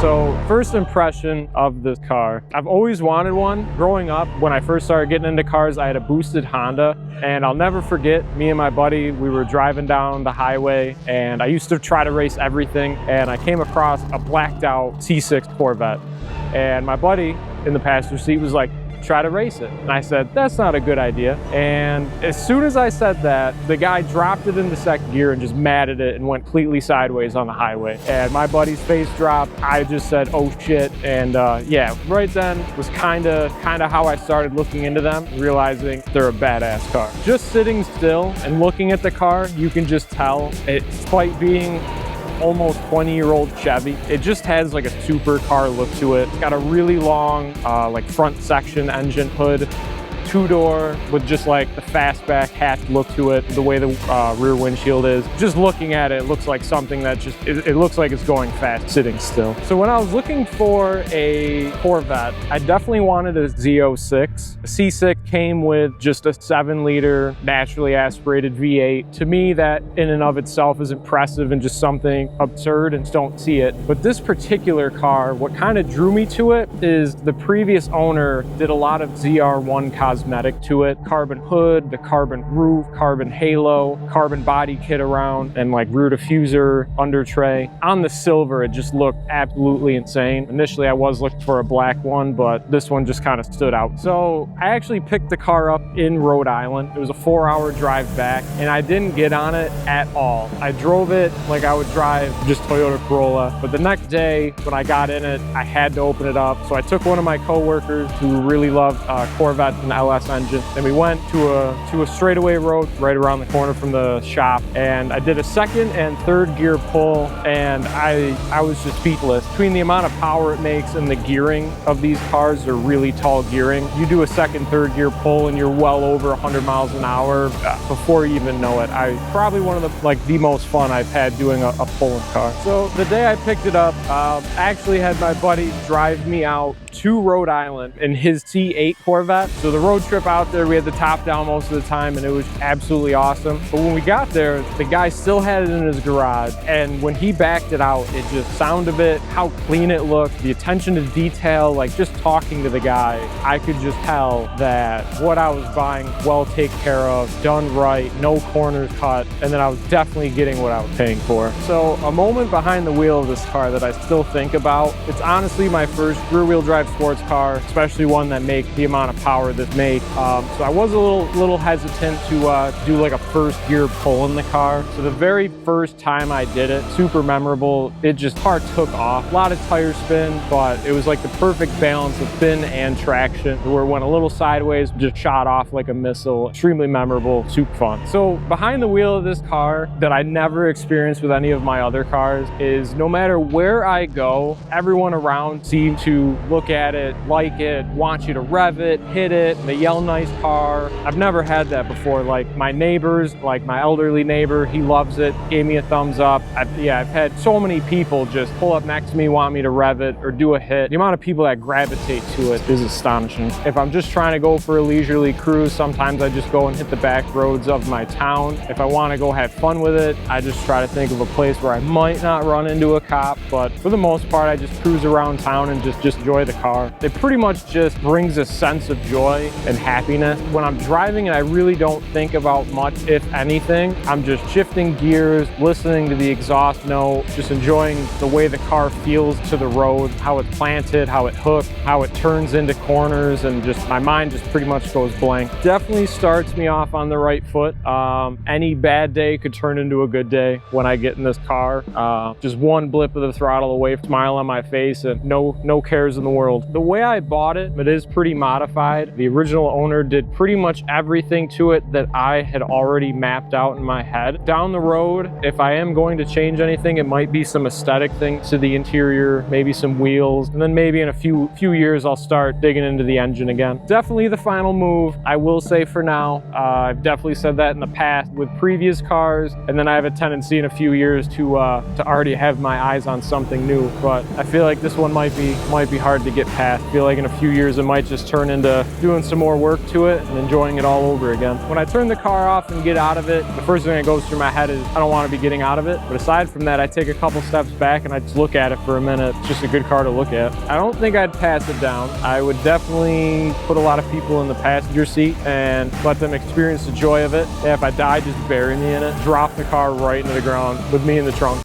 So first impression of this car. I've always wanted one. Growing up, when I first started getting into cars, I had a boosted Honda, and I'll never forget, me and my buddy, we were driving down the highway, and I used to try to race everything, and I came across a blacked out C6 Corvette. And my buddy in the passenger seat was like, try to race it. And I said, that's not a good idea. And as soon as I said that, the guy dropped it into second gear and just matted it and went completely sideways on the highway. And my buddy's face dropped. I just said, oh shit. And yeah, right then was kind of how I started looking into them, realizing they're a badass car. Just sitting still and looking at the car, you can just tell, despite being almost 20-year-old Chevy, it just has like a supercar look to it. It's got a really long like front section engine hood, two-door with just like the fastback hatch look to it, the way the rear windshield is. Just looking at it, it looks like something that just, it looks like it's going fast sitting still. So when I was looking for a Corvette, I definitely wanted a Z06. The C6 came with just a 7-liter naturally aspirated V8. To me, that in and of itself is impressive and just something absurd and don't see it. But this particular car, what kind of drew me to it is the previous owner did a lot of ZR1 cosmetics to it. Carbon hood, the carbon roof, carbon halo, carbon body kit around, and like rear diffuser, under tray. On the silver, it just looked absolutely insane. Initially, I was looking for a black one, but this one just kind of stood out. So I actually picked the car up in Rhode Island. It was a 4-hour drive back, and I didn't get on it at all. I drove it like I would drive just Toyota Corolla, but the next day when I got in it, I had to open it up. So I took one of my coworkers who really loved Corvette and LS engine. Then we went to a straightaway road right around the corner from the shop, and I did a second and third gear pull, and I was just speechless. Between the amount of power it makes and the gearing of these cars, they're really tall gearing. You do a second, third gear pull and you're well over 100 miles an hour before you even know it. Probably one of the most fun I've had doing a pulling car. So the day I picked it up, I actually had my buddy drive me out to Rhode Island in his C8 Corvette. So the road trip out there, we had the top down most of the time, and it was absolutely awesome. But when we got there, the guy still had it in his garage, and when he backed it out, it just sound of it, how clean it looked, the attention to detail, like just talking to the guy, I could just tell that what I was buying, well taken care of, done right, no corners cut, and then I was definitely getting what I was paying for. So a moment behind the wheel of this car that I still think about, it's honestly my first rear-wheel drive sports car, especially one that makes the amount of power that make. So I was a little hesitant to do like a first gear pull in the car. So the very first time I did it, super memorable. It just car took off. A lot of tire spin, but it was like the perfect balance of spin and traction, where it went a little sideways, just shot off like a missile. Extremely memorable, super fun. So behind the wheel of this car that I never experienced with any of my other cars is no matter where I go, everyone around seems to look at it, like it, want you to rev it, hit it, they yell nice car. I've never had that before. Like my neighbors, like my elderly neighbor, he loves it, gave me a thumbs up. I've had so many people just pull up next to me, want me to rev it or do a hit. The amount of people that gravitate to it is astonishing. If I'm just trying to go for a leisurely cruise, sometimes I just go and hit the back roads of my town. If I want to go have fun with it, I just try to think of a place where I might not run into a cop, but for the most part, I just cruise around town and just enjoy the car. It pretty much just brings a sense of joy and happiness. When I'm driving and I really don't think about much, if anything, I'm just shifting gears, listening to the exhaust note, just enjoying the way the car feels to the road, how it's planted, how it hooked, how it turns into corners, and just my mind just pretty much goes blank. Definitely starts me off on the right foot. Any bad day could turn into a good day when I get in this car. Just one blip of the throttle away, smile on my face, and no cares in the world. The way I bought it, it is pretty modified. The original owner did pretty much everything to it that I had already mapped out in my head. Down the road, if I am going to change anything, it might be some aesthetic things to the interior, maybe some wheels, and then maybe in a few years I'll start digging into the engine again. Definitely the final move, I will say for now. I've definitely said that in the past with previous cars, and then I have a tendency in a few years to already have my eyes on something new. But I feel like this one might be hard to get past. I feel like in a few years it might just turn into doing some more work to it and enjoying it all over again. When I turn the car off and get out of it, the first thing that goes through my head is I don't want to be getting out of it. But aside from that, I take a couple steps back and I just look at it for a minute. It's just a good car to look at. I don't think I'd pass it down. I would definitely put a lot of people in the passenger seat and let them experience the joy of it. Yeah, if I die, just bury me in it. Drop the car right into the ground with me in the trunk.